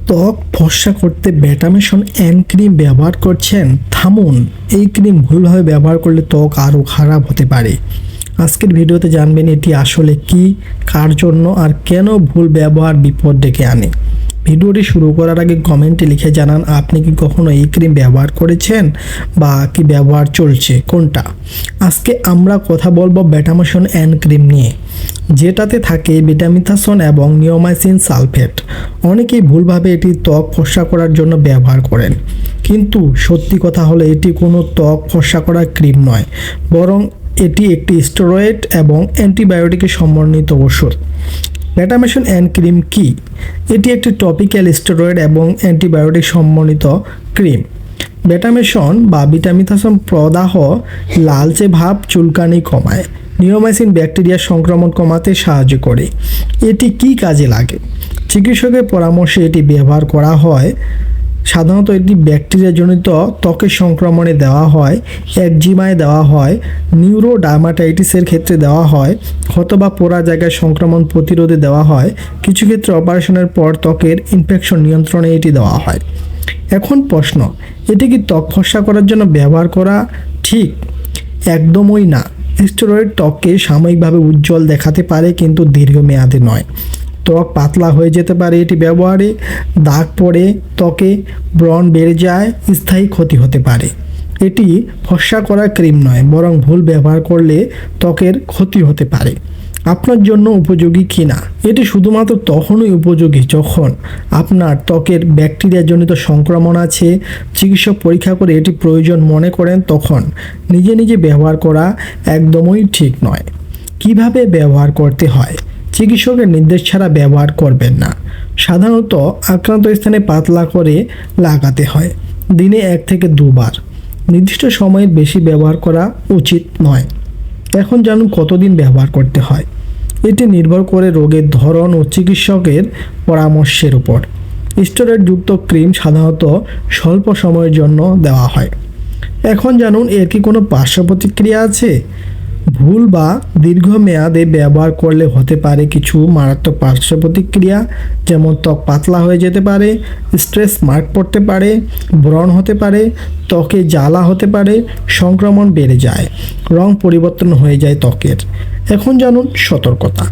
ত্বক ফর্সা করতে বেটামেশন এন ক্রিম ব্যবহার করছেন? থামুন, এই ক্রিম ভুলভাবে ব্যবহার করলে ত্বক আরও খারাপ হতে পারে। আজকের ভিডিওতে জানবেন এটি আসলে কি, কার জন্য আর কেন ভুল ব্যবহার বিপদ ডেকে আনে। ভিডিওটি শুরু করার আগে কমেন্টে লিখে জানান আপনি কি কখনো এই ক্রিম ব্যবহার করেছেন বা কি ব্যবহার চলছে কোনটা। আজকে আমরা কথা বলবো বেটামেশন এন ক্রিম নিয়ে, যেটাতে থাকে বেটামিথাসন এবং নিওমাইসিন সালফেট। অনেকেই ভুলভাবে এটি ত্বক ফর্সা করার জন্য ব্যবহার করেন, কিন্তু সত্যি কথা হলো এটি কোনো ত্বক ফর্সা করার ক্রিম নয়, বরং এটি একটি স্টেরয়েড এবং অ্যান্টিবায়োটিকে সমন্বিত ওষুধ। বেটামেশন এন ক্রিম কি? এটি একটি টপিক্যাল স্টেরয়েড এবং অ্যান্টিবায়োটিক সমন্বিত ক্রিম। বেটামেশন বা বিটামিথাসন প্রদাহ, লালচে ভাব, চুলকানি কমায়। নিওমাইসিন ব্যাকটেরিয়া সংক্রমণ কমাতে সাহায্য করে। এটি কি কাজে লাগে? চিকিৎসকের পরামর্শে এটি ব্যবহার করা হয়। সাধারণত এটি ব্যাকটেরিয়াজনিত ত্বকের সংক্রমণে দেওয়া হয়, একজিমায় দেওয়া হয়, নিউরোডার্মাটাইটিসের ক্ষেত্রে দেওয়া হয়, অথবা পোড়া জায়গায় সংক্রমণ প্রতিরোধে দেওয়া হয়। কিছু ক্ষেত্রে অপারেশনের পর ত্বকের ইনফেকশন নিয়ন্ত্রণে এটি দেওয়া হয়। এখন প্রশ্ন, এটি কি ত্বক ফর্সা করার জন্য ব্যবহার করা ঠিক? একদমই না। স্টেরয়েড ত্বককে সাময়িকভাবে উজ্জ্বল দেখাতে পারে, কিন্তু দীর্ঘমেয়াদে নয়। ত্বক পাতলা হয়ে যেতে পারে এটি ব্যবহারে, দাগ পড়ে ত্বকে, ব্রণ বেড়ে যায়, স্থায়ী ক্ষতি হতে পারে। এটি ফর্সা করা ক্রিম নয়, বরং ভুল ব্যবহার করলে ত্বকের ক্ষতি হতে পারে। আপনার জন্য উপযোগী কিনা? এটি শুধুমাত্র তখনই উপযোগী যখন আপনার ত্বকের ব্যাকটেরিয়াজনিত সংক্রমণ আছে, চিকিৎসক পরীক্ষা করে এটি প্রয়োজন মনে করেন, তখন নিজে নিজে ব্যবহার করা একদমই ঠিক নয়। কিভাবে ব্যবহার করতে হয়? চিকিৎসকের নির্দেশ ছাড়া ব্যবহার করবেন না। সাধারণত আক্রান্ত স্থানে পাতলা করে লাগাতে হয়, দিনে 1 থেকে 2 বার। নির্দিষ্ট সময়ের বেশি ব্যবহার করা উচিত নয়। এখন জানুন কতদিন ব্যবহার করতে হয়। এটি নির্ভর করে রোগের ধরন ও চিকিৎসকের পরামর্শের উপর। স্টেরয়েডযুক্ত ক্রিম সাধারণত স্বল্প সময়ের জন্য দেওয়া হয়। এখন জানুন এর কি কোনো পার্শ্ব প্রতিক্রিয়া আছে? ভুল বা দীর্ঘমেয়াদে ব্যবহার করলে হতে পারে কিছু মারাত্মক পার্শ্ব প্রতিক্রিয়া, যেমন ত্বক পাতলা হয়ে যেতে পারে, স্ট্রেস মার্ক পড়তে পারে, ব্রণ হতে পারে, ত্বকে জ্বালা হতে পারে, সংক্রমণ বেড়ে যায়, রং পরিবর্তন হয়ে যায় ত্বকের। এখন জানুন সতর্কতা।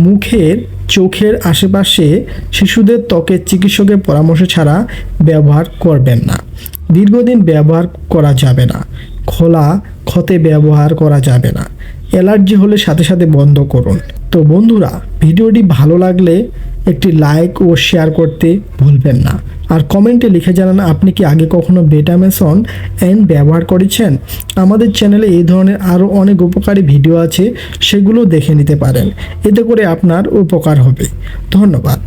মুখের, চোখের আশেপাশে শিশুদের ত্বকের চিকিৎসকের পরামর্শ ছাড়া ব্যবহার করবেন না। দীর্ঘদিন ব্যবহার করা যাবে না। খোলা ক্ষতে ব্যবহার করা যাবে না। অ্যালার্জি হলে সাথে সাথে বন্ধ করুন। তো বন্ধুরা, ভিডিওটি ভালো লাগলে একটি লাইক ও শেয়ার করতে ভুলবেন না। আর কমেন্টে লিখে জানান আপনি কি আগে কখনো বেটামেশন এন ব্যবহার করেছেন। আমাদের চ্যানেলে এই ধরনের আরও অনেক উপকারী ভিডিও আছে, সেগুলো দেখে নিতে পারেন। এতে করে আপনার উপকার হবে। ধন্যবাদ।